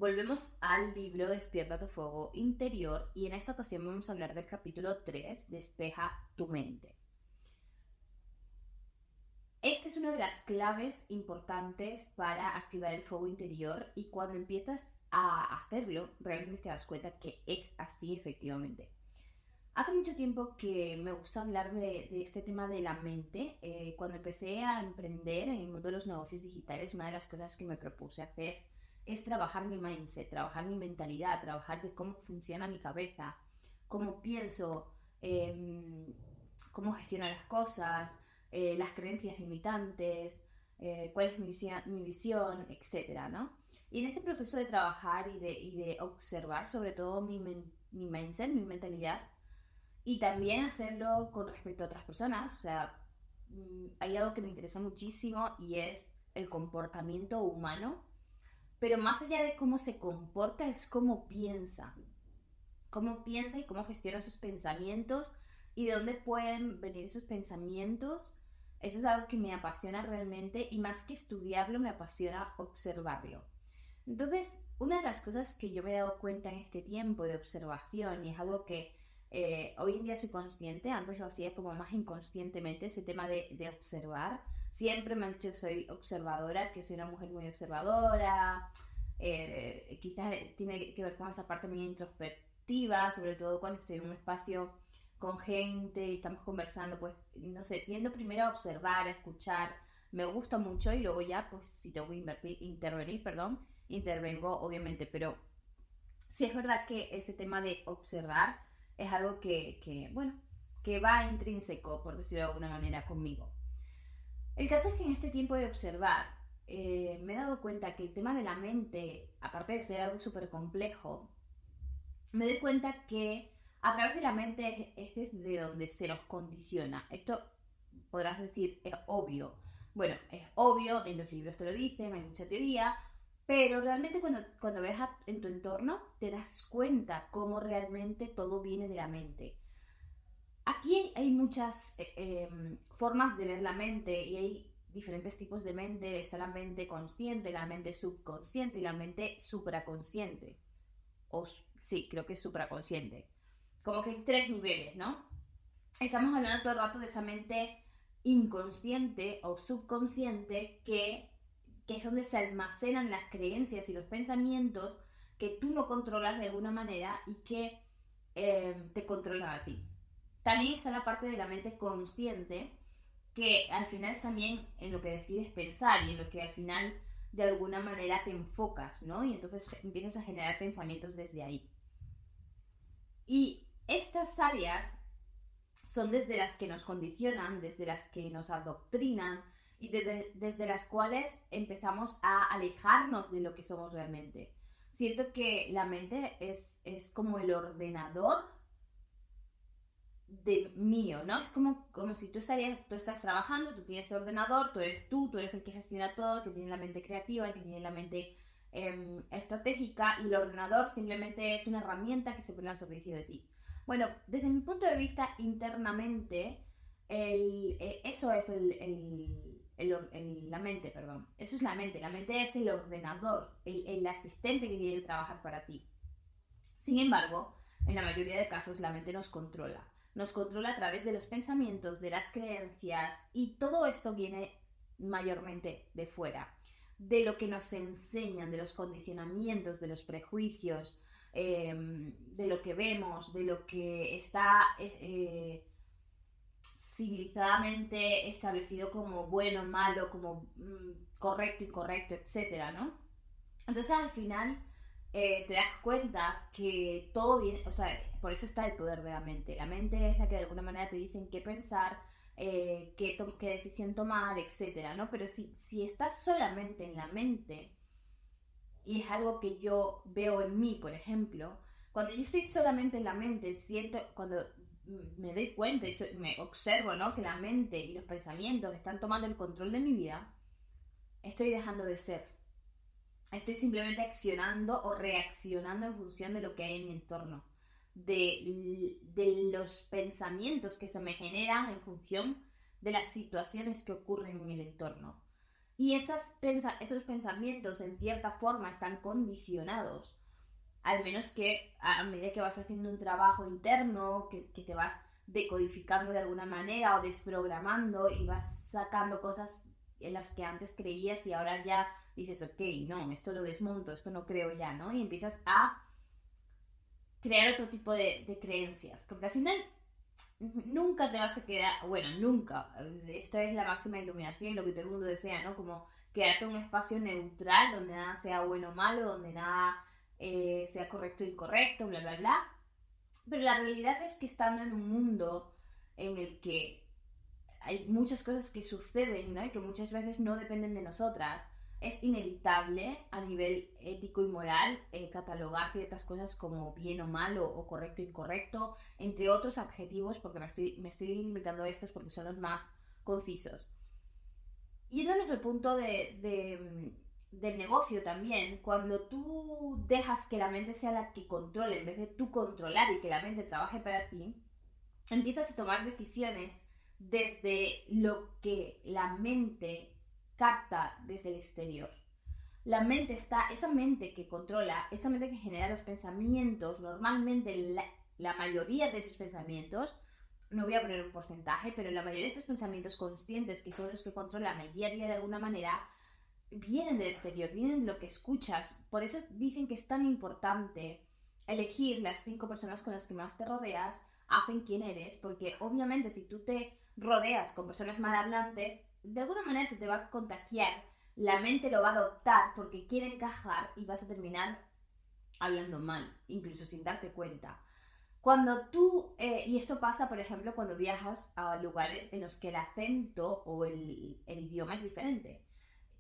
Volvemos al libro Despierta tu fuego interior y en esta ocasión vamos a hablar del capítulo 3, Despeja tu mente. Esta es una de las claves importantes para activar el fuego interior y cuando empiezas a hacerlo, realmente te das cuenta que es así efectivamente. Hace mucho tiempo que me gusta hablar de este tema de la mente. Cuando empecé a emprender en el mundo de los negocios digitales, una de las cosas que me propuse hacer es trabajar mi mindset, trabajar mi mentalidad, trabajar de cómo funciona mi cabeza, cómo pienso, cómo gestiono las cosas, las creencias limitantes, cuál es mi visión, etcétera, ¿no? Y en este proceso de trabajar y de observar sobre todo mi mindset, mi mentalidad, y también hacerlo con respecto a otras personas. O sea, hay algo que me interesa muchísimo y es el comportamiento humano, pero más allá de cómo se comporta es cómo piensa y cómo gestiona sus pensamientos y de dónde pueden venir esos pensamientos. Eso es algo que me apasiona realmente y más que estudiarlo me apasiona observarlo. Entonces, una de las cosas que yo me he dado cuenta en este tiempo de observación, y es algo que hoy en día soy consciente, antes lo hacía como más inconscientemente, ese tema de observar. Siempre me han dicho que soy observadora, que soy una mujer muy observadora. Quizás tiene que ver con esa parte muy introspectiva, sobre todo cuando estoy en un espacio con gente y estamos conversando, pues no sé, tiendo primero a observar, a escuchar, me gusta mucho y luego ya, pues si tengo que intervenir, perdón, intervengo obviamente, pero sí es verdad que ese tema de observar es algo bueno, que va intrínseco, por decirlo de alguna manera, conmigo. El caso es que en este tiempo de observar, me he dado cuenta que el tema de la mente, aparte de ser algo súper complejo, me doy cuenta que a través de la mente es desde donde se nos condiciona. Esto podrás decir, es obvio. Bueno, es obvio, en los libros te lo dicen, hay mucha teoría, pero realmente cuando ves en tu entorno te das cuenta cómo realmente todo viene de la mente. Aquí hay muchas formas de ver la mente y hay diferentes tipos de mente. Está la mente consciente, la mente subconsciente y la mente supraconsciente. O sí, creo que es supraconsciente. Como que hay tres niveles, ¿no? Estamos hablando todo el rato de esa mente inconsciente o subconsciente que es donde se almacenan las creencias y los pensamientos que tú no controlas de alguna manera y que te controlan a ti. También está la parte de la mente consciente, que al final es también en lo que decides pensar y en lo que al final de alguna manera te enfocas, ¿no? Y entonces empiezas a generar pensamientos desde ahí. Y estas áreas son desde las que nos condicionan, desde las que nos adoctrinan y desde las cuales empezamos a alejarnos de lo que somos realmente. Siento que la mente es como el ordenador de mío, ¿no? Es como si tú estás trabajando, tú tienes el ordenador, tú eres el que gestiona todo, el que tiene la mente creativa, el que tiene la mente estratégica, y el ordenador simplemente es una herramienta que se pone al servicio de ti. Bueno, desde mi punto de vista, internamente, eso es la mente, perdón. Eso es la mente. La mente es el ordenador, el asistente que tiene que trabajar para ti. Sin embargo, en la mayoría de casos la mente nos controla. Nos controla a través de los pensamientos, de las creencias, y todo esto viene mayormente de fuera, de lo que nos enseñan, de los condicionamientos, de los prejuicios, de lo que vemos, de lo que está civilizadamente establecido como bueno, malo, como correcto, incorrecto, etcétera, ¿no? Entonces al final te das cuenta que todo viene, o sea, por eso está el poder de la mente. La mente es la que de alguna manera te dicen qué pensar, qué decisión tomar, etcétera, ¿no? Pero si estás solamente en la mente, y es algo que yo veo en mí, por ejemplo, cuando yo estoy solamente en la mente, siento, cuando me doy cuenta y me observo, ¿no? Que la mente y los pensamientos están tomando el control de mi vida, estoy dejando de ser. Estoy simplemente accionando o reaccionando en función de lo que hay en mi entorno, de los pensamientos que se me generan en función de las situaciones que ocurren en el entorno. Y esos pensamientos en cierta forma están condicionados, al menos que a medida que vas haciendo un trabajo interno, que te vas decodificando de alguna manera o desprogramando y vas sacando cosas en las que antes creías y ahora ya dices, ok, no, esto lo desmonto, esto no creo ya, ¿no? Y empiezas a crear otro tipo de creencias, porque al final nunca te vas a quedar, bueno, nunca, esto es la máxima iluminación y lo que todo el mundo desea, ¿no? Como quedarte en un espacio neutral donde nada sea bueno o malo, donde nada sea correcto o incorrecto, bla, bla, bla. Pero la realidad es que estando en un mundo en el que hay muchas cosas que suceden, ¿no? Y que muchas veces no dependen de nosotras, es inevitable a nivel ético y moral catalogar ciertas cosas como bien o mal o correcto o incorrecto, entre otros adjetivos, porque me estoy limitando a estos porque son los más concisos. Yéndonos al punto del negocio también, cuando tú dejas que la mente sea la que controle en vez de tú controlar y que la mente trabaje para ti, empiezas a tomar decisiones desde lo que la mente capta desde el exterior. Esa mente que controla, esa mente que genera los pensamientos, normalmente la mayoría de esos pensamientos, no voy a poner un porcentaje, pero la mayoría de esos pensamientos conscientes que son los que controlan el día a día de alguna manera, vienen del exterior, vienen de lo que escuchas. Por eso dicen que es tan importante elegir las 5 personas con las que más te rodeas, hacen quién eres, porque obviamente si tú te rodeas con personas malhablantes, de alguna manera se te va a contagiar, la mente lo va a adoptar porque quiere encajar y vas a terminar hablando mal, incluso sin darte cuenta. Cuando tú, y esto pasa por ejemplo cuando viajas a lugares en los que el acento o el idioma es diferente,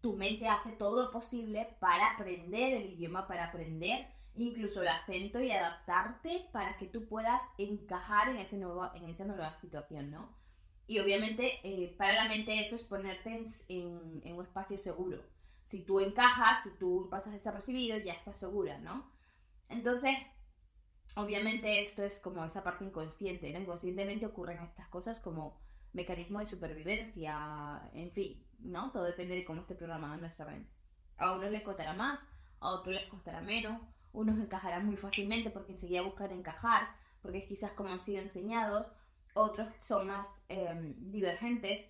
tu mente hace todo lo posible para aprender el idioma, para aprender incluso el acento y adaptarte para que tú puedas encajar en esa nueva situación, ¿no? Y obviamente para la mente eso es ponerte en un espacio seguro. Si tú encajas, si tú pasas desapercibido, ya estás segura, ¿no? Entonces, obviamente esto es como esa parte inconsciente, ¿no? Inconscientemente ocurren estas cosas como mecanismo de supervivencia, en fin, ¿no? Todo depende de cómo esté programada nuestra mente. A unos les costará más, a otros les costará menos, unos encajarán muy fácilmente porque enseguida buscan encajar, porque es quizás como han sido enseñados, otros son más divergentes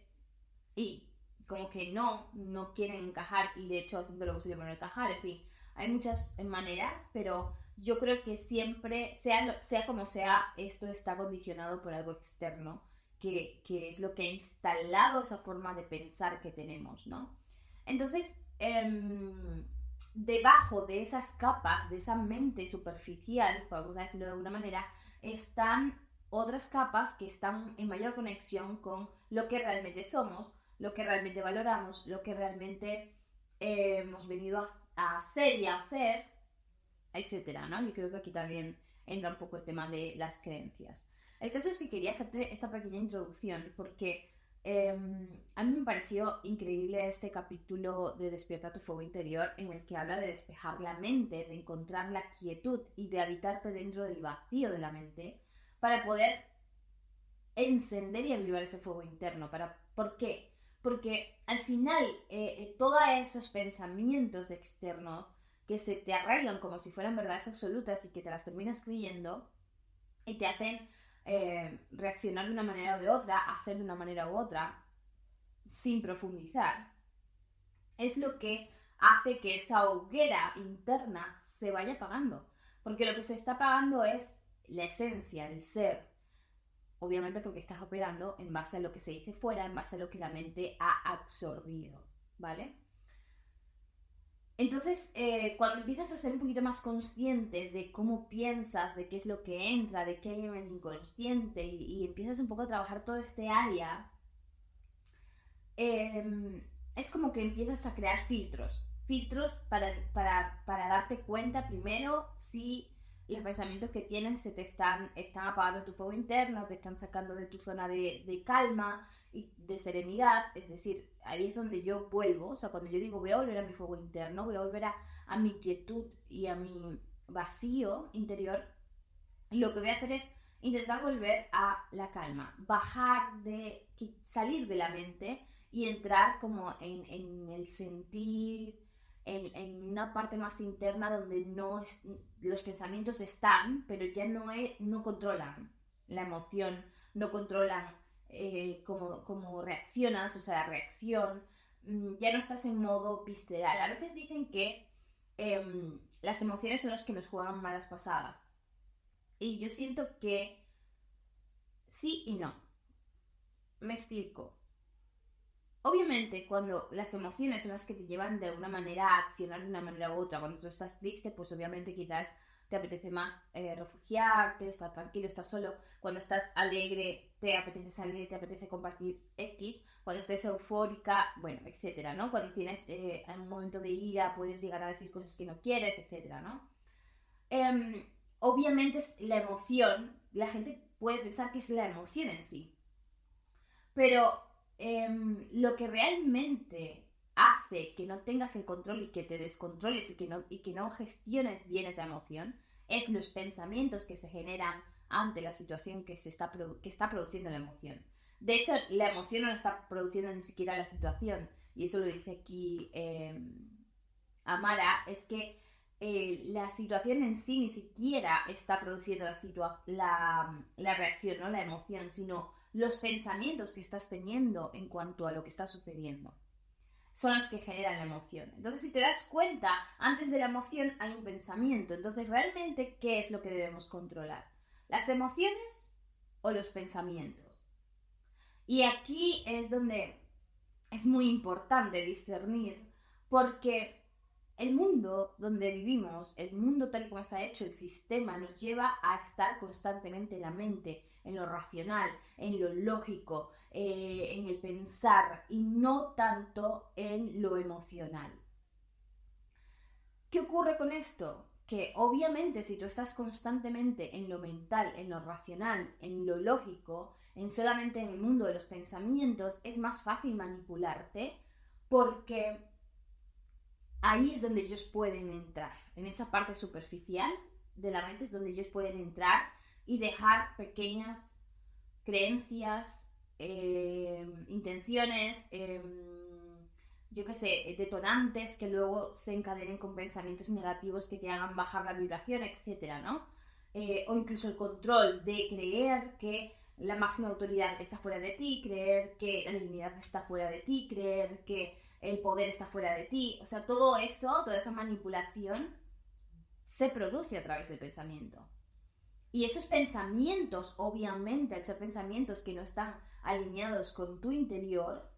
y como que no quieren encajar y de hecho hacen todo lo posible por no encajar, en fin, hay muchas maneras, pero yo creo que siempre, sea como sea, esto está condicionado por algo externo, que es lo que ha instalado esa forma de pensar que tenemos, ¿no? Entonces, debajo de esas capas, de esa mente superficial, vamos a decirlo de alguna manera, están otras capas que están en mayor conexión con lo que realmente somos, lo que realmente valoramos, lo que realmente hemos venido a hacer y a hacer, etcétera, ¿no? Yo creo que aquí también entra un poco el tema de las creencias. El caso es que quería hacerte esta pequeña introducción porque a mí me pareció increíble este capítulo de Despierta tu fuego interior en el que habla de despejar la mente, de encontrar la quietud y de habitarte dentro del vacío de la mente para poder encender y avivar ese fuego interno. ¿Por qué? Porque al final todos esos pensamientos externos que se te arraigan como si fueran verdades absolutas y que te las terminas creyendo y te hacen reaccionar de una manera o de otra, hacer de una manera u otra, sin profundizar, es lo que hace que esa hoguera interna se vaya apagando. Porque lo que se está apagando es la esencia, el ser. Obviamente porque estás operando en base a lo que se dice fuera, en base a lo que la mente ha absorbido, ¿vale? Entonces, cuando empiezas a ser un poquito más consciente de cómo piensas, de qué es lo que entra, de qué hay en el inconsciente y empiezas un poco a trabajar todo este área, es como que empiezas a crear filtros para darte cuenta primero si los pensamientos que tienes están apagando tu fuego interno, te están sacando de tu zona de calma y de serenidad. Es decir, ahí es donde yo vuelvo, o sea, cuando yo digo voy a volver a mi fuego interno, voy a volver a mi quietud y a mi vacío interior, lo que voy a hacer es intentar volver a la calma, salir de la mente y entrar como en el sentir, en una parte más interna donde los pensamientos están, pero ya no controlan la emoción, no controlan cómo reaccionas, o sea, la reacción, ya no estás en modo visceral. A veces dicen que las emociones son las que nos juegan malas pasadas. Y yo siento que sí y no. Me explico. Obviamente, cuando las emociones son las que te llevan de alguna manera a accionar de una manera u otra, cuando tú estás triste, pues obviamente quizás te apetece más refugiarte, estar tranquilo, estar solo. Cuando estás alegre, te apetece salir, te apetece compartir X. Cuando estés eufórica, bueno, etcétera, ¿no? Cuando tienes un momento de ira, puedes llegar a decir cosas que no quieres, etcétera, ¿no? Eh, Obviamente es la emoción, la gente puede pensar que es la emoción en sí, pero lo que realmente hace que no tengas el control y que te descontroles y que no gestiones bien esa emoción es los pensamientos que se generan ante la situación que está produciendo la emoción. De hecho, la emoción no la está produciendo ni siquiera la situación, y eso lo dice aquí Amara, es que la situación en sí ni siquiera está produciendo la reacción, ¿no? La emoción, sino los pensamientos que estás teniendo en cuanto a lo que está sucediendo. Son los que generan la emoción. Entonces, si te das cuenta, antes de la emoción hay un pensamiento. Entonces, realmente, ¿qué es lo que debemos controlar? ¿Las emociones o los pensamientos? Y aquí es donde es muy importante discernir, porque el mundo donde vivimos, el mundo tal y como está hecho, el sistema nos lleva a estar constantemente en la mente, en lo racional, en lo lógico, en el pensar y no tanto en lo emocional. ¿Qué ocurre con esto? Que obviamente si tú estás constantemente en lo mental, en lo racional, en lo lógico, en solamente en el mundo de los pensamientos, es más fácil manipularte porque ahí es donde ellos pueden entrar. En esa parte superficial de la mente es donde ellos pueden entrar y dejar pequeñas creencias, intenciones, yo qué sé, detonantes que luego se encadenen con pensamientos negativos que te hagan bajar la vibración, etcétera, ¿no? O incluso el control de creer que la máxima autoridad está fuera de ti, creer que la divinidad está fuera de ti, creer que el poder está fuera de ti. O sea, todo eso, toda esa manipulación se produce a través del pensamiento. Y esos pensamientos, obviamente, al ser pensamientos que no están alineados con tu interior,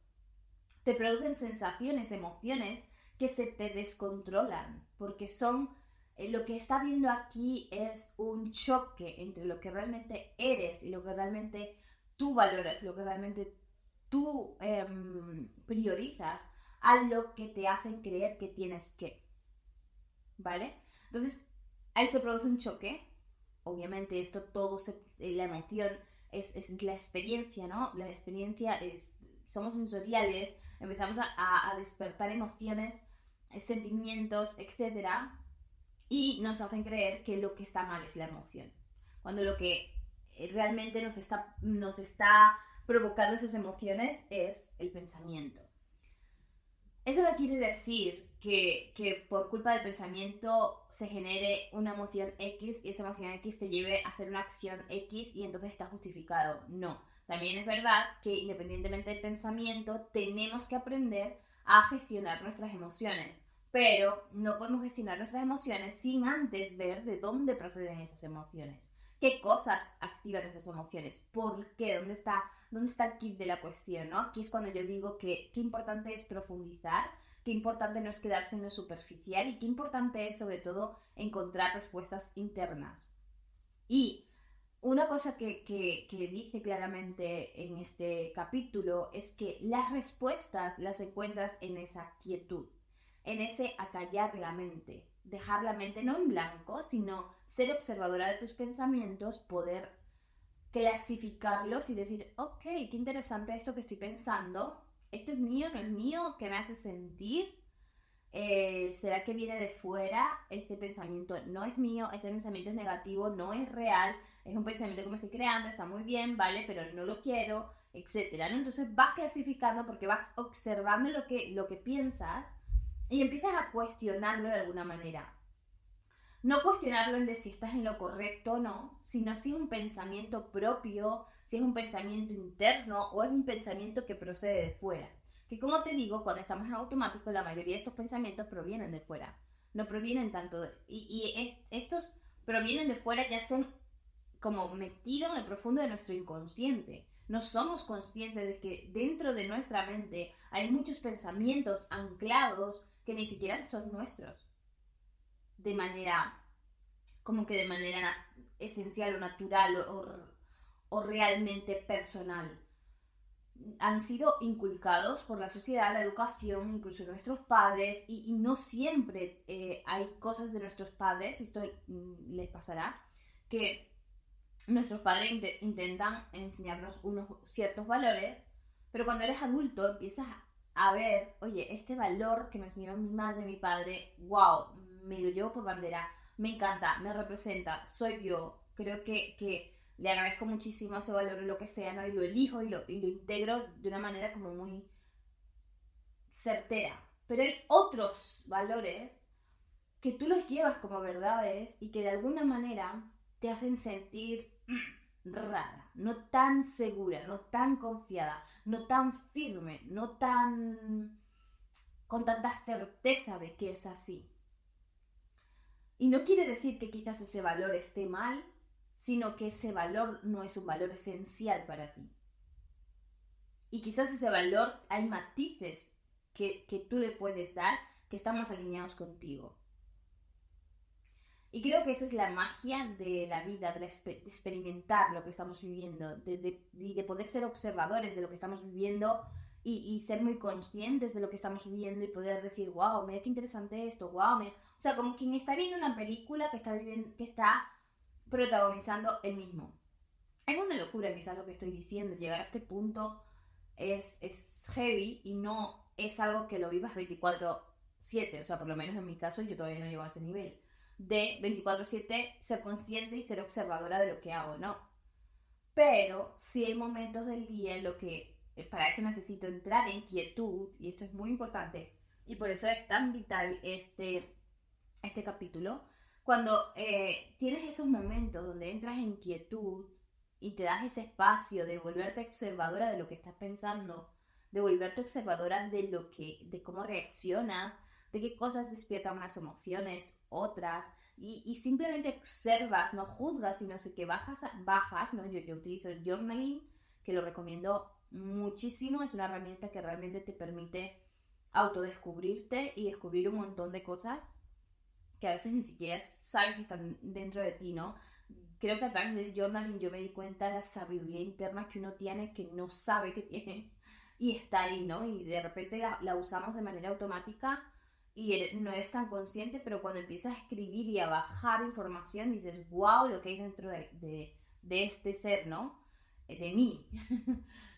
te producen sensaciones, emociones que se te descontrolan, porque son, lo que está viendo aquí es un choque entre lo que realmente eres y lo que realmente tú valoras, lo que realmente tú priorizas, a lo que te hacen creer que tienes que, ¿vale? Entonces, ahí se produce un choque. Obviamente esto la emoción es la experiencia, ¿no? La experiencia somos sensoriales, empezamos a despertar emociones, sentimientos, etcétera, y nos hacen creer que lo que está mal es la emoción, cuando lo que realmente nos está provocando esas emociones es el pensamiento. Eso no quiere decir que por culpa del pensamiento se genere una emoción X y esa emoción X te lleve a hacer una acción X y entonces está justificado. No. También es verdad que independientemente del pensamiento tenemos que aprender a gestionar nuestras emociones, pero no podemos gestionar nuestras emociones sin antes ver de dónde proceden esas emociones. ¿Qué cosas activan esas emociones? ¿Por qué? ¿Dónde está el kit de la cuestión, ¿no? Aquí es cuando yo digo que qué importante es profundizar, qué importante no es quedarse en lo superficial y qué importante es sobre todo encontrar respuestas internas. Y una cosa que dice claramente en este capítulo es que las respuestas las encuentras en esa quietud, en ese acallar la mente, dejar la mente no en blanco, sino ser observadora de tus pensamientos, poder clasificarlos y decir, ok, qué interesante esto que estoy pensando, esto es mío, no es mío, ¿qué me hace sentir? ¿Será que viene de fuera? Este pensamiento no es mío, este pensamiento es negativo, no es real, es un pensamiento que me estoy creando, está muy bien, ¿vale? Pero no lo quiero. etcétera, ¿no? Entonces vas clasificando porque vas observando lo que piensas y empiezas a cuestionarlo de alguna manera. No cuestionarlo en de si estás en lo correcto o no, sino si es un pensamiento propio, si es un pensamiento interno o es un pensamiento que procede de fuera. Que como te digo, cuando estamos en automático, la mayoría de estos pensamientos provienen de fuera. No provienen tanto de... estos provienen de fuera, ya sean como metidos en el profundo de nuestro inconsciente. No somos conscientes de que dentro de nuestra mente hay muchos pensamientos anclados que ni siquiera son nuestros. De manera, como que de manera esencial o natural o realmente personal. Han sido inculcados por la sociedad, la educación, incluso nuestros padres, y no siempre hay cosas de nuestros padres, esto les pasará, que nuestros padres intentan enseñarnos unos ciertos valores, pero cuando eres adulto empiezas a ver, oye, este valor que me enseñó mi madre, mi padre, wow, me lo llevo por bandera, me encanta, me representa, soy yo, creo que le agradezco muchísimo ese valor o lo que sea, ¿no? Y lo elijo y lo integro de una manera como muy certera. Pero hay otros valores que tú los llevas como verdades y que de alguna manera te hacen sentir rara, no tan segura, no tan confiada, no tan firme, no tan con tanta certeza de que es así. Y no quiere decir que quizás ese valor esté mal, sino que ese valor no es un valor esencial para ti. Y quizás ese valor hay matices que tú le puedes dar que están más alineados contigo. Y creo que esa es la magia de la vida, de experimentar lo que estamos viviendo, de poder ser observadores de lo que estamos viviendo y ser muy conscientes de lo que estamos viviendo y poder decir, wow, mira qué interesante esto, wow, mira. O sea, como quien está viendo una película que está protagonizando él mismo. Es una locura quizás lo que estoy diciendo, llegar a este punto es heavy y no es algo que lo vivas 24/7, o sea, por lo menos en mi caso yo todavía no llego a ese nivel de 24/7 ser consciente y ser observadora de lo que hago, ¿no? Pero sí hay momentos del día en lo que para eso necesito entrar en quietud, y esto es muy importante, y por eso es tan vital este capítulo, cuando tienes esos momentos donde entras en quietud y te das ese espacio de volverte observadora de lo que estás pensando, de volverte observadora de cómo reaccionas, de qué cosas despiertan unas emociones, otras, y simplemente observas, no juzgas, sino que bajas, ¿no? Yo utilizo el journaling, que lo recomiendo muchísimo, es una herramienta que realmente te permite autodescubrirte y descubrir un montón de cosas que a veces ni siquiera sabes que están dentro de ti, ¿no? Creo que a través del journaling yo me di cuenta de la sabiduría interna que uno tiene, que no sabe que tiene, y está ahí, ¿no? Y de repente la usamos de manera automática y no eres tan consciente, pero cuando empiezas a escribir y a bajar información, dices, wow, lo que hay dentro de este ser, ¿no? De mí.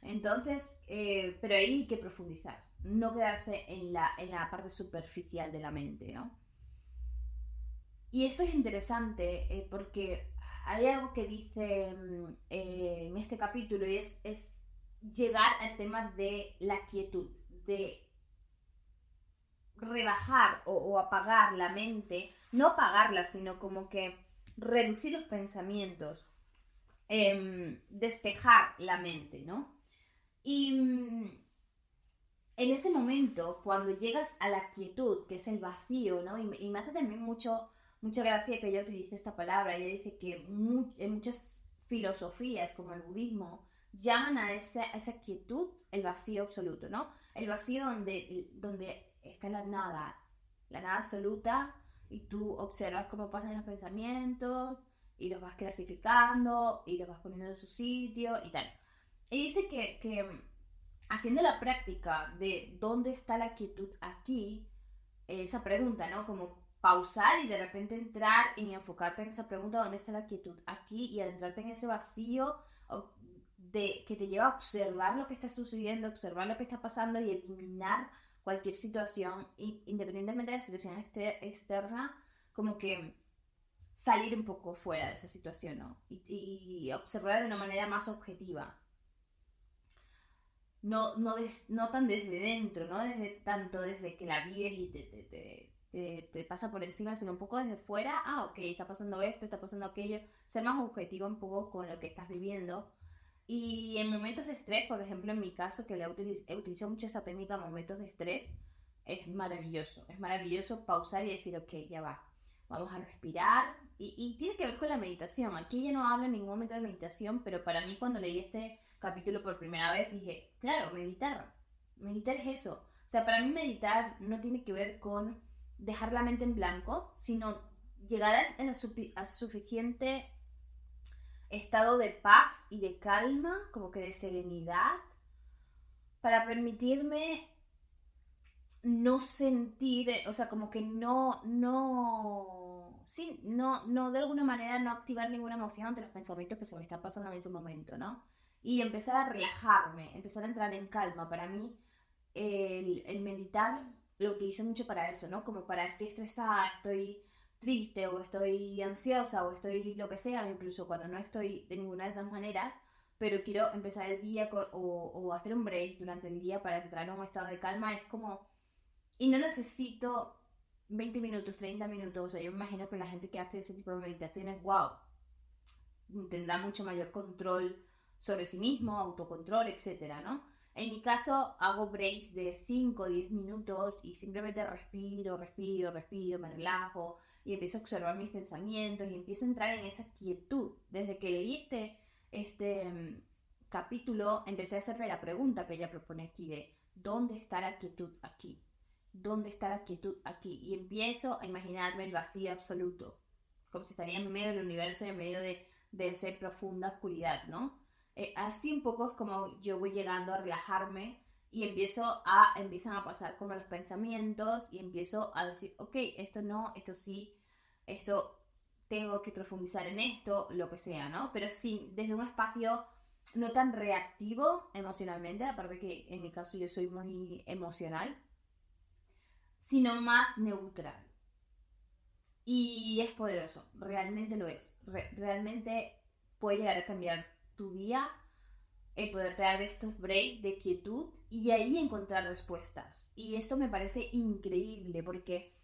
Entonces, pero ahí hay que profundizar, no quedarse en la parte superficial de la mente, ¿no? Y esto es interesante porque hay algo que dice en este capítulo y es llegar al tema de la quietud, de rebajar o apagar la mente, no apagarla, sino como que reducir los pensamientos, despejar la mente, ¿no? Y en ese momento, cuando llegas a la quietud, que es el vacío, ¿no? Y me hace también mucha gracia que ella utilice esta palabra. Ella dice que en muchas filosofías, como el budismo, llaman a esa quietud el vacío absoluto, ¿no? El vacío donde está la nada absoluta, y tú observas cómo pasan los pensamientos, y los vas clasificando, y los vas poniendo en su sitio, y tal. Y dice que haciendo la práctica de dónde está la quietud aquí, esa pregunta, ¿no? Como pausar y de repente entrar y enfocarte en esa pregunta, ¿dónde está la quietud aquí? Y adentrarte en ese vacío que te lleva a observar lo que está sucediendo, observar lo que está pasando y eliminar cualquier situación, independientemente de la situación externa, como que salir un poco fuera de esa situación, ¿no? Y observar de una manera más objetiva. no tan desde dentro, no desde tanto desde que la vives y te pasa por encima, sino un poco desde fuera. Ah, ok, está pasando esto, está pasando aquello. Ser más objetivo un poco con lo que estás viviendo. Y en momentos de estrés, por ejemplo, en mi caso, que he utilizado mucho esa técnica en momentos de estrés, es maravilloso. Es maravilloso pausar y decir, ok, ya va. Vamos a respirar. Y tiene que ver con la meditación. Aquí ya no hablo en ningún momento de meditación, pero para mí cuando leí este capítulo por primera vez dije, claro, meditar. Meditar es eso. O sea, para mí meditar no tiene que ver con dejar la mente en blanco, sino llegar a suficiente estado de paz y de calma, como que de serenidad, para permitirme no sentir, o sea, como que sí, no, de alguna manera no activar ninguna emoción ante los pensamientos que se me están pasando en ese momento, ¿no? Y empezar a relajarme, empezar a entrar en calma. Para mí, el meditar lo utilizo mucho para eso, ¿no? Como para estoy estresada, estoy triste o estoy ansiosa o estoy lo que sea, incluso cuando no estoy de ninguna de esas maneras, pero quiero empezar el día o hacer un break durante el día para entrar en un estado de calma, es como y no necesito 20 minutos, 30 minutos. O sea, yo me imagino que la gente que hace ese tipo de meditaciones, wow, tendrá mucho mayor control sobre sí mismo, autocontrol, etcétera, ¿no? En mi caso, hago breaks de 5 o 10 minutos y simplemente respiro, me relajo y empiezo a observar mis pensamientos y empiezo a entrar en esa quietud. Desde que leí este capítulo, empecé a hacerme la pregunta que ella propone aquí de ¿dónde está la quietud aquí? ¿Dónde está la quietud aquí? Y empiezo a imaginarme el vacío absoluto, como si estaría en medio del universo y en medio de esa profunda oscuridad, ¿no? Así un poco es como yo voy llegando a relajarme y empiezan a pasar como los pensamientos y empiezo a decir, ok, esto no, esto sí, esto tengo que profundizar en esto, lo que sea, ¿no? Pero sí, desde un espacio no tan reactivo emocionalmente, aparte que en mi caso yo soy muy emocional, sino más neutral. Y es poderoso, realmente lo es. Realmente puede llegar a cambiar tu día, el poder dar estos breaks de quietud y ahí encontrar respuestas. Y esto me parece increíble porque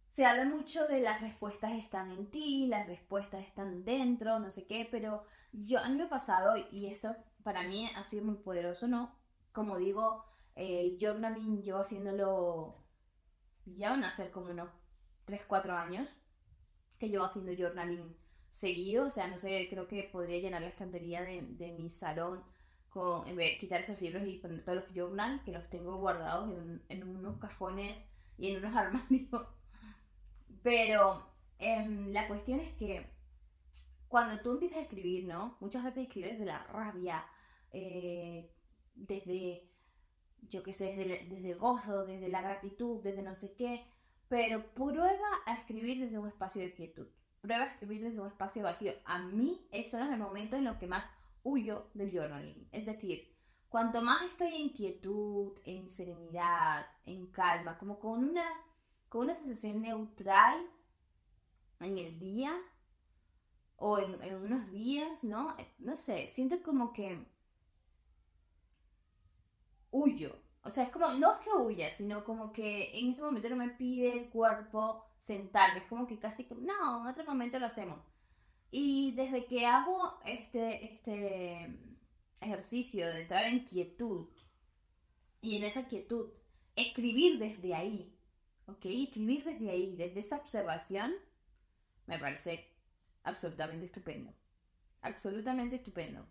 se habla mucho de las respuestas están en ti, las respuestas están dentro, no sé qué, pero yo a mí me ha pasado y esto para mí ha sido muy poderoso, ¿no? Como digo, el journaling yo haciéndolo ya van a ser como unos 3 4 años que llevo haciendo journaling seguido, o sea, no sé, creo que podría llenar la estantería de mi salón en vez de quitar esos libros y poner todos los journal que los tengo guardados en unos cajones y en unos armarios. Pero la cuestión es que cuando tú empiezas a escribir, ¿no? Muchas veces escribes desde la rabia, eh, desde yo qué sé, desde el gozo, desde la gratitud, desde no sé qué, pero prueba a escribir desde un espacio de quietud, prueba a escribir desde un espacio vacío. A mí, eso es el momento en lo que más huyo del journaling. Es decir, cuanto más estoy en quietud, en serenidad, en calma, como con una sensación neutral en el día o en unos días, ¿no? No sé, siento como que huyo. O sea, es como, no es que huya, sino como que en ese momento no me pide el cuerpo sentarme. Es como que casi que, no, en otro momento lo hacemos. Y desde que hago este ejercicio de entrar en quietud y en esa quietud, escribir desde ahí, ¿ok? Escribir desde ahí, desde esa observación, me parece absolutamente estupendo. Absolutamente estupendo.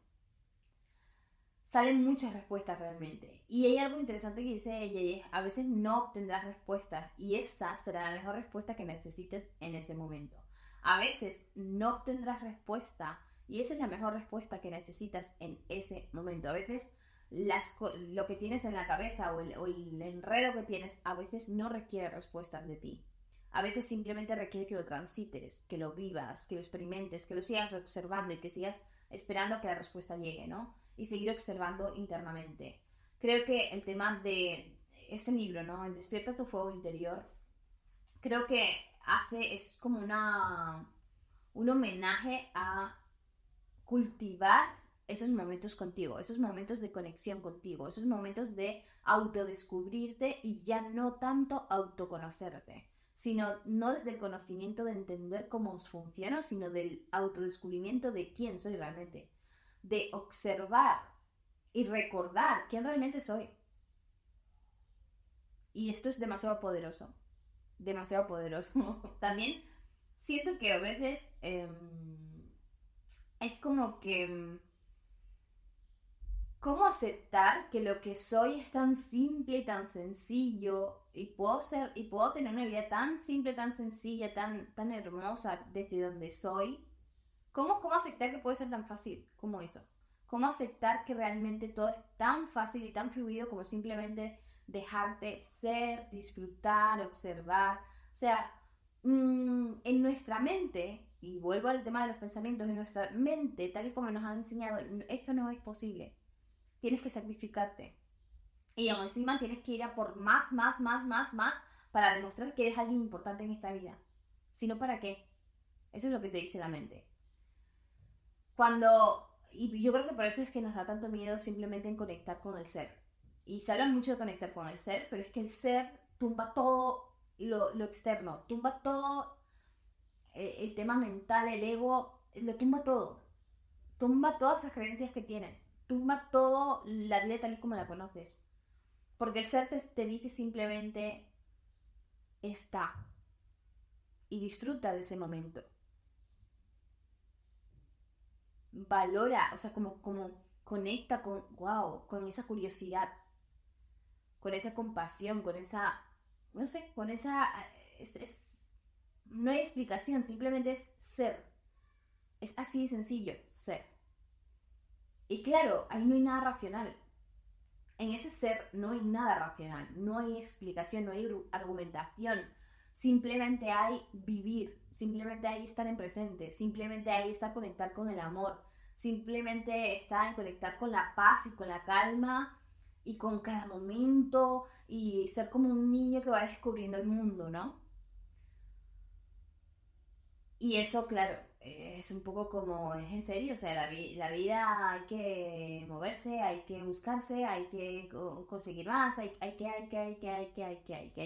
Salen muchas respuestas realmente. Y hay algo interesante que dice ella y es, a veces no obtendrás respuestas y esa será la mejor respuesta que necesites en ese momento. A veces no obtendrás respuesta y esa es la mejor respuesta que necesitas en ese momento. A veces lo que tienes en la cabeza o el enredo que tienes a veces no requiere respuestas de ti. A veces simplemente requiere que lo transites, que lo vivas, que lo experimentes, que lo sigas observando y que sigas esperando a que la respuesta llegue, ¿no? Y seguir observando internamente. Creo que el tema de este libro, ¿no? El Despierta tu fuego interior, creo que es como un homenaje a cultivar esos momentos contigo, esos momentos de conexión contigo, esos momentos de autodescubrirte y ya no tanto autoconocerte, sino no desde el conocimiento de entender cómo os funciona, sino del autodescubrimiento de quién soy realmente, de observar y recordar quién realmente soy. Y esto es demasiado poderoso, demasiado poderoso. También siento que a veces es como que ¿cómo aceptar que lo que soy es tan simple y tan sencillo y puedo tener una vida tan simple, tan sencilla, tan hermosa desde donde soy? ¿Cómo aceptar que puede ser tan fácil como eso? ¿Cómo aceptar que realmente todo es tan fácil y tan fluido como simplemente dejarte ser, disfrutar, observar? O sea, en nuestra mente, y vuelvo al tema de los pensamientos, en nuestra mente, tal y como nos han enseñado, esto no es posible. Tienes que sacrificarte. Y aún encima tienes que ir a por más, más, más, más, más para demostrar que eres alguien importante en esta vida. Si no, ¿para qué? Eso es lo que te dice la mente. Y yo creo que por eso es que nos da tanto miedo simplemente en conectar con el ser. Y se habla mucho de conectar con el ser, pero es que el ser tumba todo lo externo, tumba todo el tema mental, el ego, lo tumba todo. Tumba todas las creencias que tienes. Tumba todo la vida tal y como la conoces. Porque el ser te dice simplemente está y disfruta de ese momento. Valora, o sea, como conecta con esa curiosidad, con esa compasión, con esa, no sé, con esa, no hay explicación, simplemente es ser. Es así de sencillo, ser. Y claro, ahí no hay nada racional. En ese ser no hay nada racional, no hay explicación, no hay argumentación. Simplemente hay vivir, simplemente hay estar en presente, simplemente hay estar conectar con el amor, simplemente está en conectar con la paz y con la calma y con cada momento y ser como un niño que va descubriendo el mundo, ¿no? Y eso, claro, es un poco como, es en serio, o sea, la vida hay que moverse, hay que buscarse, hay que conseguir más, hay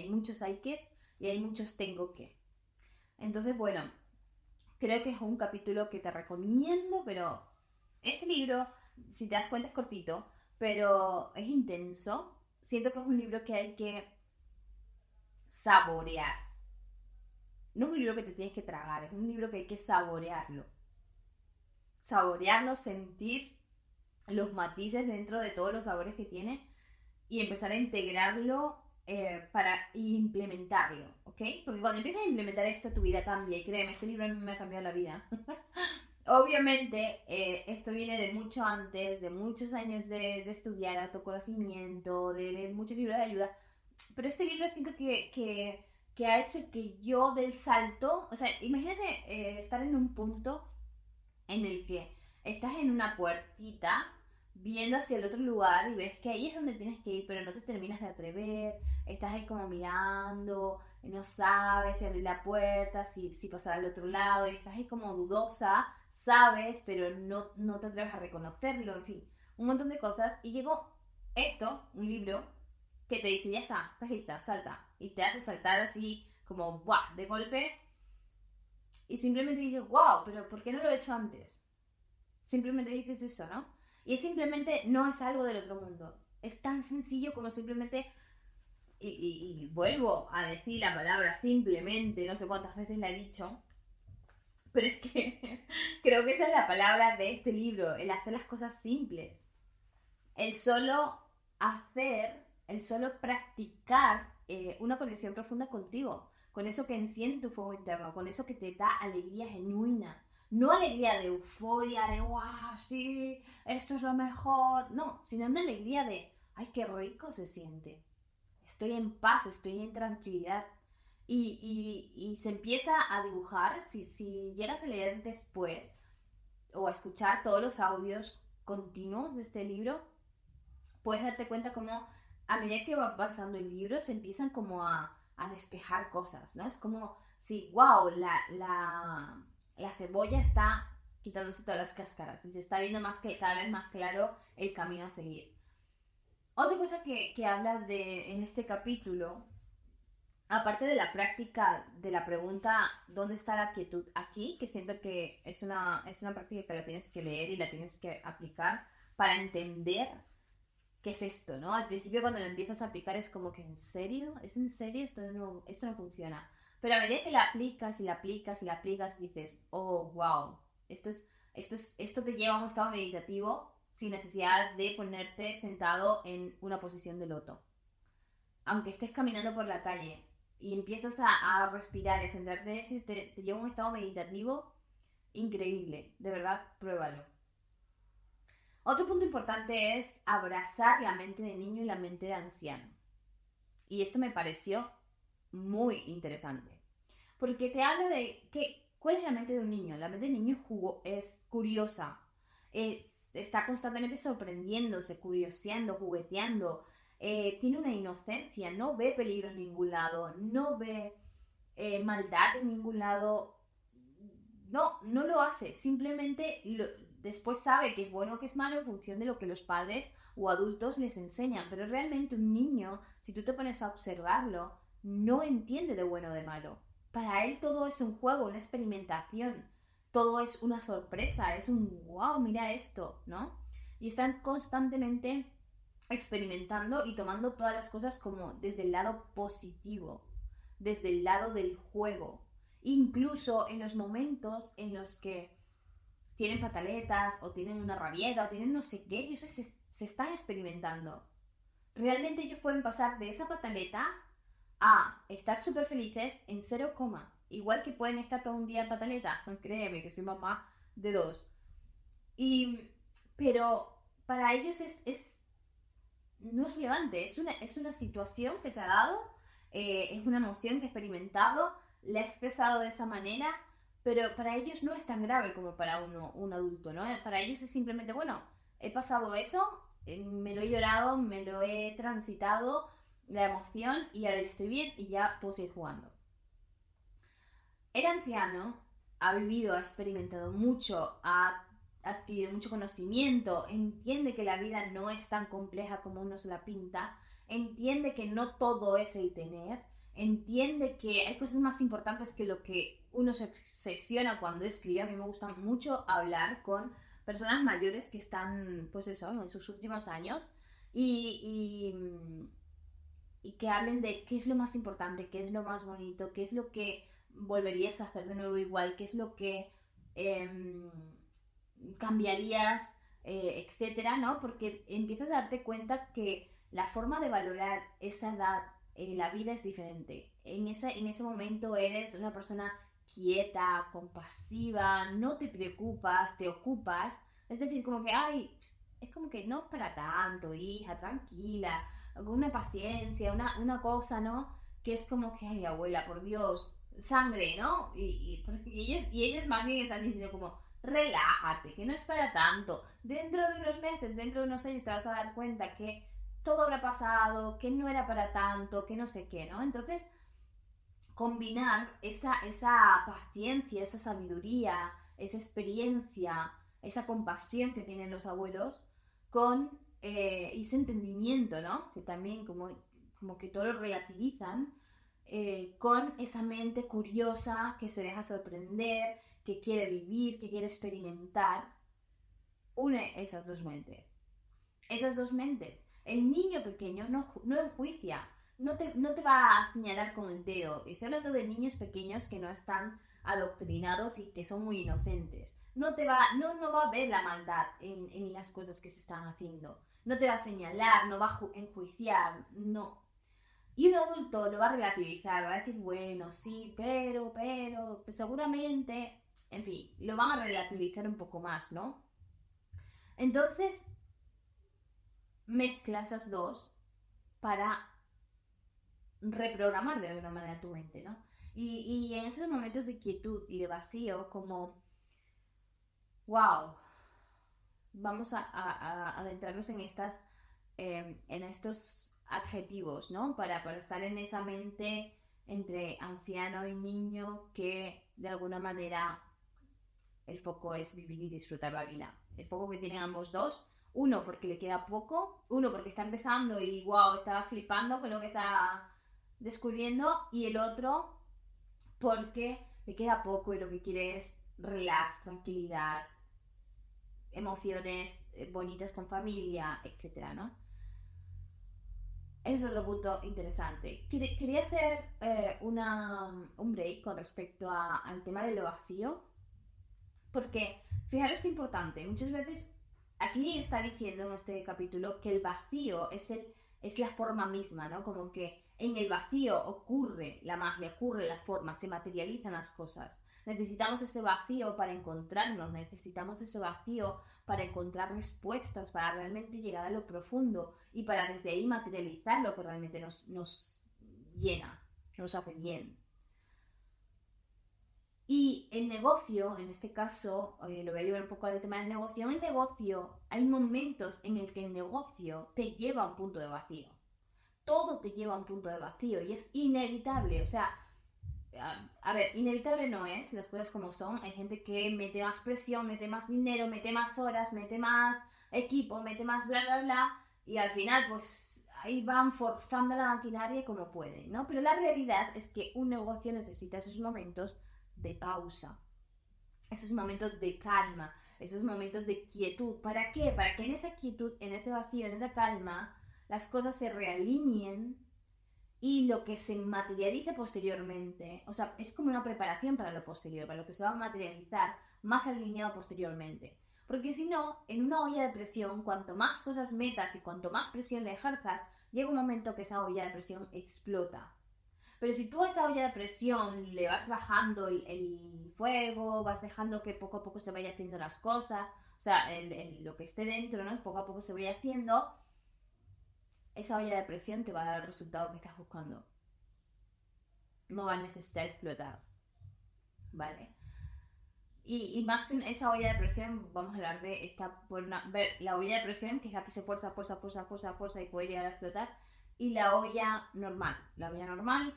muchos hay que y hay muchos tengo que. Entonces, bueno, creo que es un capítulo que te recomiendo, pero este libro, si te das cuenta, es cortito, pero es intenso. Siento que es un libro que hay que saborear. No es un libro que te tienes que tragar, es un libro que hay que saborearlo. Saborearlo, sentir los matices dentro de todos los sabores que tiene y empezar a integrarlo para implementarlo, ¿ok? Porque cuando empiezas a implementar esto, tu vida cambia. Y créeme, este libro a mí me ha cambiado la vida. Obviamente, esto viene de mucho antes, de muchos años de estudiar autoconocimiento, de leer muchos libros de ayuda. Pero este libro siento que ha hecho que yo del salto, o sea, imagínate estar en un punto en el que estás en una puertita viendo hacia el otro lugar y ves que ahí es donde tienes que ir, pero no te terminas de atrever, estás ahí como mirando, no sabes si abrir la puerta, si pasar al otro lado, y estás ahí como dudosa, sabes, pero no te atreves a reconocerlo, en fin, un montón de cosas. Y llegó esto, un libro, que te dice, ya está, estás lista, salta, y te hace saltar así como, ¡buah!, de golpe, y simplemente dices, wow, pero ¿por qué no lo he hecho antes? Simplemente dices eso, ¿no? Y simplemente no es algo del otro mundo. Es tan sencillo como simplemente, y vuelvo a decir la palabra simplemente, no sé cuántas veces la he dicho, pero es que creo que esa es la palabra de este libro, el hacer las cosas simples. El solo hacer, el solo practicar una conexión profunda contigo, con eso que enciende tu fuego interno, con eso que te da alegría genuina. No alegría de euforia, de wow, sí, esto es lo mejor. No, sino una alegría de, ay, qué rico se siente. Estoy en paz, estoy en tranquilidad. Y se empieza a dibujar, si llegas a leer después o a escuchar todos los audios continuos de este libro, puedes darte cuenta como a medida que va pasando el libro se empiezan como a despejar cosas, ¿no? Es como si, wow, la cebolla está quitándose todas las cáscaras y se está viendo cada vez más claro el camino a seguir. Otra cosa que hablas en este capítulo, aparte de la práctica de la pregunta ¿dónde está la quietud aquí? Que siento que es una práctica que la tienes que leer y la tienes que aplicar para entender qué es esto, ¿no? Al principio cuando lo empiezas a aplicar es como que ¿en serio? ¿Es en serio? Esto no funciona. Pero a medida que la aplicas y la aplicas y la aplicas, dices, oh, wow, esto te lleva a un estado meditativo sin necesidad de ponerte sentado en una posición de loto. Aunque estés caminando por la calle y empiezas a respirar y a centrarte en eso, te lleva a un estado meditativo increíble. De verdad, pruébalo. Otro punto importante es abrazar la mente de niño y la mente de anciano. Y esto me pareció muy interesante. Porque te habla de cuál es la mente de un niño. La mente de un niño es curiosa. Está constantemente sorprendiéndose, curioseando, jugueteando. Tiene una inocencia, no ve peligro en ningún lado, no ve maldad en ningún lado. No lo hace. Simplemente después sabe que es bueno o que es malo en función de lo que los padres o adultos les enseñan. Pero realmente un niño, si tú te pones a observarlo, no entiende de bueno o de malo. Para él todo es un juego, una experimentación. Todo es una sorpresa, es un wow, mira esto, ¿no? Y están constantemente experimentando y tomando todas las cosas como desde el lado positivo, desde el lado del juego. Incluso en los momentos en los que tienen pataletas o tienen una rabieta o tienen no sé qué, ellos se están experimentando. Realmente ellos pueden pasar de esa pataleta a estar súper felices en 0, igual que pueden estar todo un día en pataleta. Créeme que soy mamá de 2. Pero para ellos no es relevante, es una situación que se ha dado, es una emoción que he experimentado, la he expresado de esa manera, pero para ellos no es tan grave como para un adulto, ¿no? Para ellos es simplemente, bueno, he pasado eso, me lo he llorado, me lo he transitado, la emoción, y ahora ya estoy bien y ya puedo seguir jugando. El anciano ha vivido, ha experimentado mucho, ha adquirido mucho conocimiento, entiende que la vida no es tan compleja como uno se la pinta, entiende que no todo es el tener, entiende que hay cosas más importantes que lo que uno se obsesiona cuando escribe. A mí me gusta mucho hablar con personas mayores que están, pues eso, en sus últimos años y que hablen de qué es lo más importante, qué es lo más bonito, qué es lo que volverías a hacer de nuevo igual, qué es lo que eh, cambiarías, etcétera, ¿no? Porque empiezas a darte cuenta que la forma de valorar esa edad en la vida es diferente. En ese momento eres una persona quieta, compasiva, no te preocupas, te ocupas. Es decir, como que, ay, es como que no es para tanto, hija, tranquila, con una paciencia, una cosa, ¿no? Que es como que, ay, abuela, por Dios, sangre, ¿no? Y ellos más bien están diciendo como, relájate, que no es para tanto. Dentro de unos meses, dentro de unos años te vas a dar cuenta que todo habrá pasado, que no era para tanto, que no sé qué, ¿no? Entonces, combinar esa paciencia, esa sabiduría, esa experiencia, esa compasión que tienen los abuelos con ese entendimiento, ¿no? Que también como que todo lo relativizan, con esa mente curiosa que se deja sorprender, que quiere vivir, que quiere experimentar, une esas dos mentes. Esas dos mentes. El niño pequeño no enjuicia, no te va a señalar con el dedo. Estoy hablando de niños pequeños que no están adoctrinados y que son muy inocentes. No va a ver la maldad en las cosas que se están haciendo. No te va a señalar, no va a enjuiciar, no. Y un adulto lo va a relativizar, va a decir, bueno, sí, pero, pues seguramente, en fin, lo van a relativizar un poco más, ¿no? Entonces, mezcla esas dos para reprogramar de alguna manera tu mente, ¿no? Y en esos momentos de quietud y de vacío, como, wow, vamos a adentrarnos en estos adjetivos, ¿no? Para estar en esa mente entre anciano y niño que de alguna manera el foco es vivir y disfrutar la vida. El foco que tienen ambos dos, uno porque le queda poco, uno porque está empezando y wow, está flipando con lo que está descubriendo, y el otro porque le queda poco y lo que quiere es relax, tranquilidad, emociones bonitas con familia, etcétera, ¿no? Ese es otro punto interesante. Quería hacer un break con respecto al tema de lo vacío, porque fijaros qué importante. Muchas veces aquí está diciendo en este capítulo que el vacío es la forma misma, ¿no? Como que en el vacío ocurre la magia, ocurre la forma, se materializan las cosas. Necesitamos ese vacío para encontrarnos, necesitamos ese vacío para encontrar respuestas, para realmente llegar a lo profundo y para desde ahí materializar lo que realmente nos llena, nos hace bien. Y el negocio, en este caso, lo voy a llevar un poco al tema del negocio. En el negocio hay momentos en el que el negocio te lleva a un punto de vacío. Todo te lleva a un punto de vacío y es inevitable. O sea, a ver, inevitable no es, las cosas como son. Hay gente que mete más presión, mete más dinero, mete más horas, mete más equipo, mete más bla, bla, bla. Y al final, pues ahí van forzando la maquinaria como pueden, ¿no? Pero la realidad es que un negocio necesita esos momentos de pausa, esos momentos de calma, esos momentos de quietud. ¿Para qué? Para que en esa quietud, en ese vacío, en esa calma, las cosas se realineen y lo que se materialice posteriormente, o sea, es como una preparación para lo posterior, para lo que se va a materializar más alineado posteriormente. Porque si no, en una olla de presión, cuanto más cosas metas y cuanto más presión le ejerzas, llega un momento que esa olla de presión explota. Pero si tú a esa olla de presión le vas bajando el fuego, vas dejando que poco a poco se vaya haciendo las cosas, o sea, lo que esté dentro, ¿no? Poco a poco se vaya haciendo, esa olla de presión te va a dar el resultado que estás buscando. No va a necesitar explotar, ¿vale? Y más que esa olla de presión, vamos a hablar de ver la olla de presión, que es la que se fuerza y puede llegar a explotar, y la olla normal,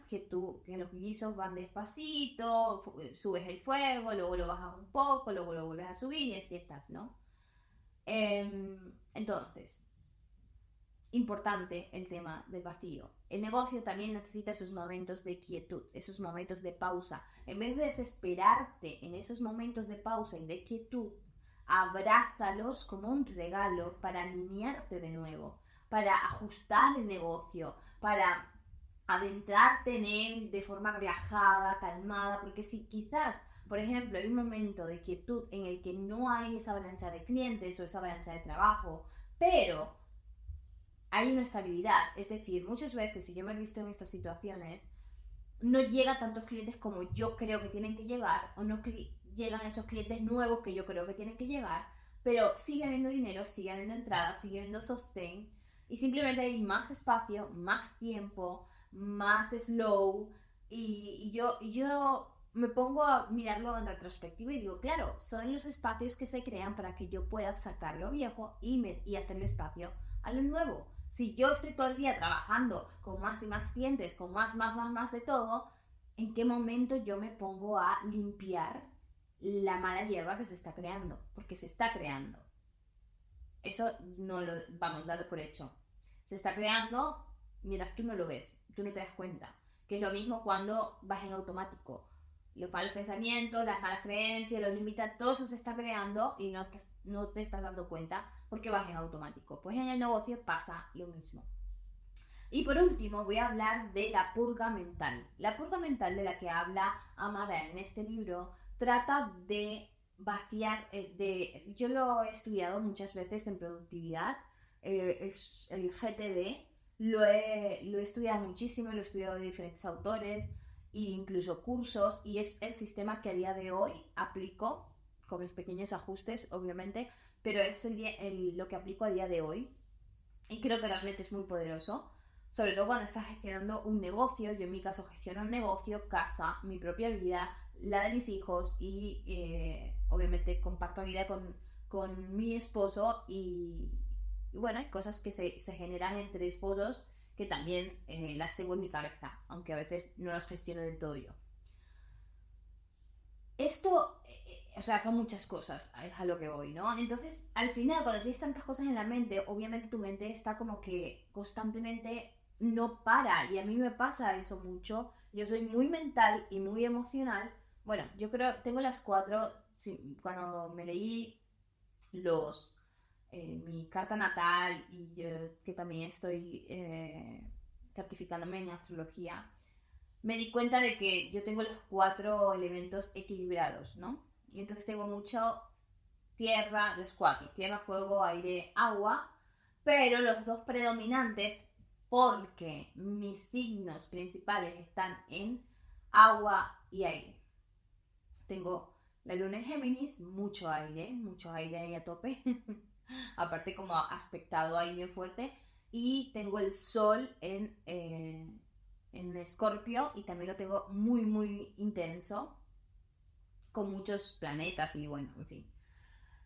que los guisos van despacito, subes el fuego, luego lo bajas un poco, luego lo vuelves a subir y así estás, ¿no? Entonces, importante el tema del vacío. El negocio también necesita esos momentos de quietud, esos momentos de pausa. En vez de desesperarte en esos momentos de pausa y de quietud, abrázalos como un regalo para alinearte de nuevo, para ajustar el negocio, para adentrarte en él de forma relajada, calmada, porque si quizás, por ejemplo, hay un momento de quietud en el que no hay esa avalancha de clientes o esa avalancha de trabajo, pero hay una estabilidad, es decir, muchas veces, si yo me he visto en estas situaciones, no llega tantos clientes como yo creo que tienen que llegar, o no llegan esos clientes nuevos que yo creo que tienen que llegar, pero sigue habiendo dinero, sigue habiendo entradas, sigue habiendo sostén, y simplemente hay más espacio, más tiempo, más slow, y yo me pongo a mirarlo en retrospectiva y digo, claro, son los espacios que se crean para que yo pueda sacar lo viejo y hacerle espacio a lo nuevo. Si yo estoy todo el día trabajando con más y más clientes, con más de todo, ¿en qué momento yo me pongo a limpiar la mala hierba que se está creando? Porque se está creando. Eso no lo vamos a dar por hecho. Se está creando mientras tú no lo ves, tú no te das cuenta. Que es lo mismo cuando vas en automático. Los malos pensamientos, las malas creencias, los límites, todo eso se está creando y no te estás dando cuenta porque vas en automático. Pues en el negocio pasa lo mismo. Y por último voy a hablar de la purga mental. La purga mental de la que habla Amara en este libro trata de vaciar, yo lo he estudiado muchas veces en productividad, es el GTD, lo he estudiado muchísimo, lo he estudiado de diferentes autores e incluso cursos, y es el sistema que a día de hoy aplico, con mis pequeños ajustes obviamente, pero es lo que aplico a día de hoy y creo que realmente es muy poderoso, sobre todo cuando estás gestionando un negocio. Yo en mi caso gestiono un negocio, casa, mi propia vida, la de mis hijos y obviamente comparto vida con mi esposo y bueno, hay cosas que se generan entre esposos que también las tengo en mi cabeza, aunque a veces no las gestiono del todo yo. Esto, o sea, son muchas cosas, es a lo que voy, ¿no? Entonces, al final, cuando tienes tantas cosas en la mente, obviamente tu mente está como que constantemente no para. Y a mí me pasa eso mucho. Yo soy muy mental y muy emocional. Bueno, yo creo, tengo las cuatro, sí, cuando me leí los, mi carta natal y yo, que también estoy certificándome en astrología, me di cuenta de que yo tengo los cuatro elementos equilibrados, ¿no? Y entonces tengo mucho tierra, los cuatro, tierra, fuego, aire, agua, pero los dos predominantes, porque mis signos principales están en agua y aire. Tengo la luna en Géminis, mucho aire ahí a tope, aparte como aspectado ahí bien fuerte, y tengo el sol en Escorpio y también lo tengo muy, muy intenso, con muchos planetas y bueno, en fin.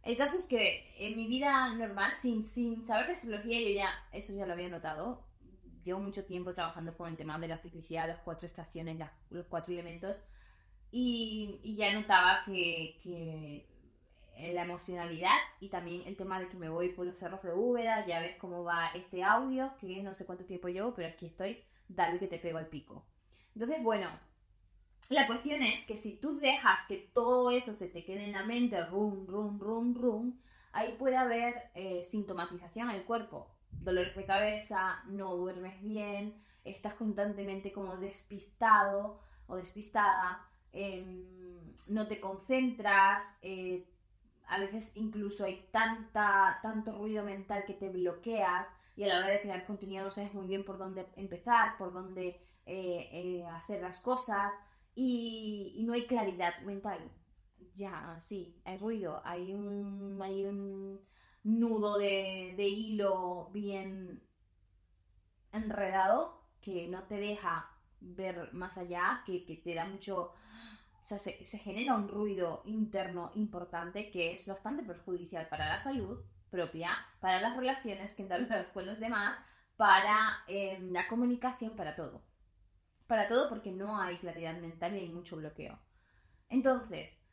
El caso es que en mi vida normal, sin saber de astrología, yo ya, eso ya lo había notado. Llevo mucho tiempo trabajando con el tema de la ciclicidad, las cuatro estaciones, los cuatro elementos, y ya notaba que la emocionalidad y también el tema de que me voy por los cerros de Úbeda, ya ves cómo va este audio, que no sé cuánto tiempo llevo, pero aquí estoy, dale que te pego al pico. Entonces, bueno, la cuestión es que si tú dejas que todo eso se te quede en la mente, rum, rum, rum, rum, ahí puede haber sintomatización en el cuerpo. Dolores de cabeza, no duermes bien, estás constantemente como despistado o despistada, no te concentras, a veces incluso hay tanto ruido mental que te bloqueas y a la hora de crear contenido no sabes muy bien por dónde empezar, por dónde hacer las cosas y no hay claridad mental. Ya, sí, hay ruido, hay un nudo de hilo bien enredado que no te deja ver más allá, que te da mucho... O sea, se genera un ruido interno importante que es bastante perjudicial para la salud propia, para las relaciones que entablas con los demás, para la comunicación, para todo. Para todo porque no hay claridad mental y hay mucho bloqueo. Entonces,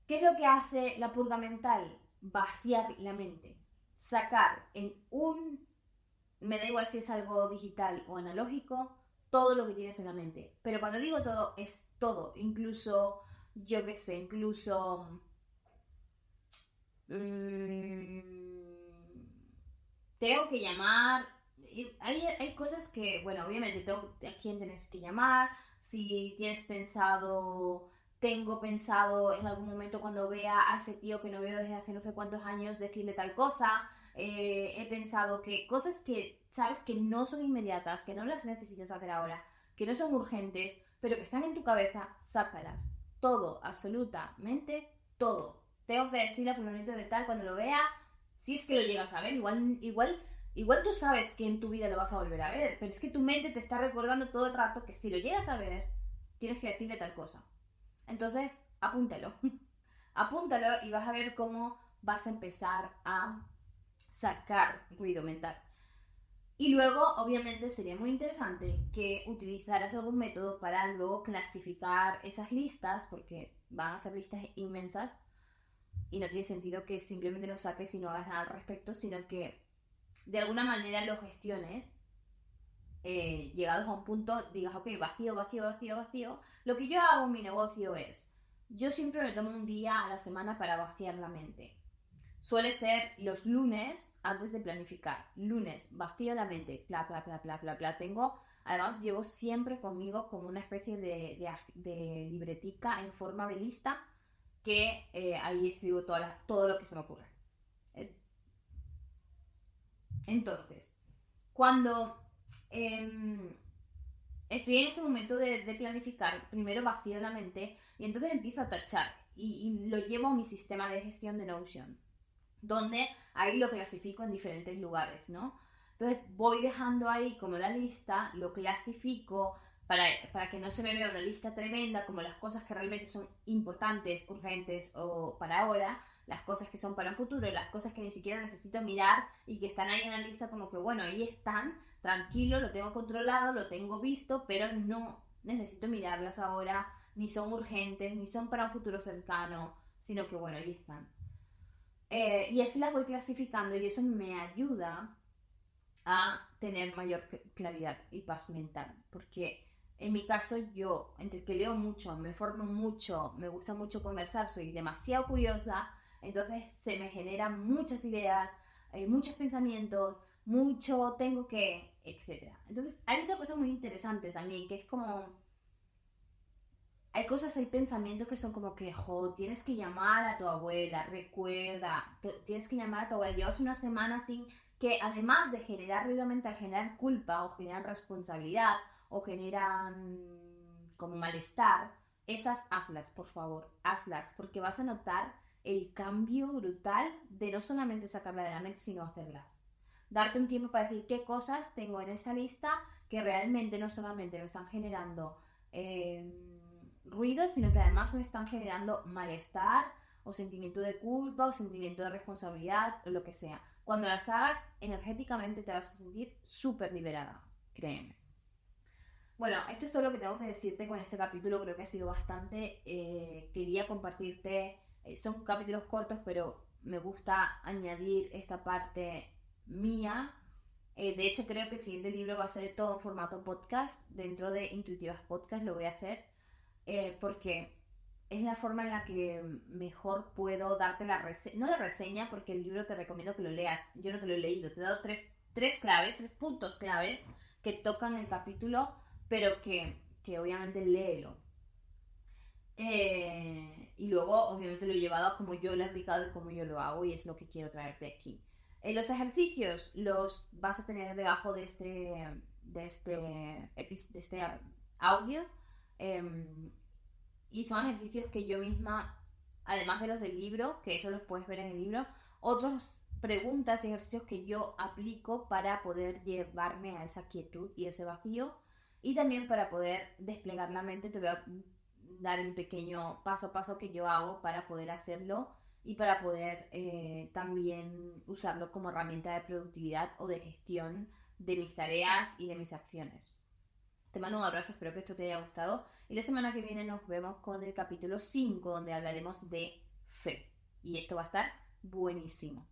¿qué es lo que hace la purga mental? Vaciar la mente. Sacar en un... Me da igual si es algo digital o analógico, todo lo que tienes en la mente. Pero cuando digo todo, es todo. Incluso, yo qué sé, incluso... tengo que llamar. Hay cosas que, bueno, obviamente tengo a quién tienes que llamar. Si tienes pensado, tengo pensado en algún momento cuando vea a ese tío que no veo desde hace no sé cuántos años decirle tal cosa. He pensado que cosas que sabes que no son inmediatas, que no las necesitas hacer ahora, que no son urgentes, pero que están en tu cabeza, sácalas. Todo, absolutamente todo. Tengo que decirle a fulanito de tal cuando lo vea, si es que lo llegas a ver, igual tú sabes que en tu vida lo vas a volver a ver, pero es que tu mente te está recordando todo el rato que si lo llegas a ver, tienes que decirle tal cosa. Entonces, apúntalo. Apúntalo y vas a ver cómo vas a empezar a sacar ruido mental. Y luego, obviamente, sería muy interesante que utilizaras algún método para luego clasificar esas listas, porque van a ser listas inmensas y no tiene sentido que simplemente lo saques y no hagas nada al respecto, sino que de alguna manera lo gestiones, llegados a un punto, digas, ok, vacío, vacío, vacío, vacío. Lo que yo hago en mi negocio es, yo siempre me tomo un día a la semana para vaciar la mente. Suele ser los lunes antes de planificar. Lunes, vacío la mente, bla, bla, bla, bla, bla, bla. Además, llevo siempre conmigo como una especie de libretica en forma de lista que ahí escribo todo lo que se me ocurre. Entonces, cuando estoy en ese momento de planificar, primero vacío la mente y entonces empiezo a tachar y lo llevo a mi sistema de gestión de Notion, donde ahí lo clasifico en diferentes lugares, ¿no? Entonces voy dejando ahí como la lista, lo clasifico para que no se me vea una lista tremenda, como las cosas que realmente son importantes, urgentes o para ahora, las cosas que son para un futuro, las cosas que ni siquiera necesito mirar y que están ahí en la lista como que, bueno, ahí están, tranquilo, lo tengo controlado, lo tengo visto, pero no necesito mirarlas ahora, ni son urgentes, ni son para un futuro cercano, sino que bueno, ahí están. Y así las voy clasificando y eso me ayuda a tener mayor claridad y paz mental, porque en mi caso yo, entre que leo mucho, me formo mucho, me gusta mucho conversar, soy demasiado curiosa, entonces se me generan muchas ideas, muchos pensamientos, mucho tengo que, etcétera. Entonces hay otra cosa muy interesante también, que es como hay cosas, hay pensamientos que son como que, jo, tienes que llamar a tu abuela, recuerda, tienes que llamar a tu abuela, llevas una semana sin que además de generar ruido mental, generan culpa o generan responsabilidad o generan como malestar, esas hazlas, por favor, hazlas, porque vas a notar el cambio brutal de no solamente sacarla de la mente, sino hacerlas. Darte un tiempo para decir qué cosas tengo en esa lista que realmente no solamente me están generando ruido, sino que además me están generando malestar o sentimiento de culpa o sentimiento de responsabilidad o lo que sea. Cuando las hagas, energéticamente te vas a sentir súper liberada, créeme. Bueno, esto es todo lo que tengo que decirte con este capítulo, creo que ha sido bastante, quería compartirte, son capítulos cortos, pero me gusta añadir esta parte mía. De hecho, creo que el siguiente libro va a ser todo en formato podcast, dentro de Intuitivas Podcast lo voy a hacer, porque es la forma en la que mejor puedo darte la reseña, no la reseña, porque el libro te recomiendo que lo leas, yo no te lo he leído, te he dado tres claves, 3 puntos claves que tocan el capítulo, pero que obviamente léelo. Y luego obviamente lo he llevado a como yo lo he aplicado y como yo lo hago y es lo que quiero traerte aquí. Los ejercicios los vas a tener debajo de este audio. em, y son ejercicios que yo misma, además de los del libro, que eso los puedes ver en el libro, otras preguntas y ejercicios que yo aplico para poder llevarme a esa quietud y ese vacío y también para poder desplegar la mente. Te voy a dar un pequeño paso a paso que yo hago para poder hacerlo y para poder también usarlo como herramienta de productividad o de gestión de mis tareas y de mis acciones. Te mando un abrazo, espero que esto te haya gustado. Y la semana que viene nos vemos con el capítulo 5, donde hablaremos de fe. Y esto va a estar buenísimo.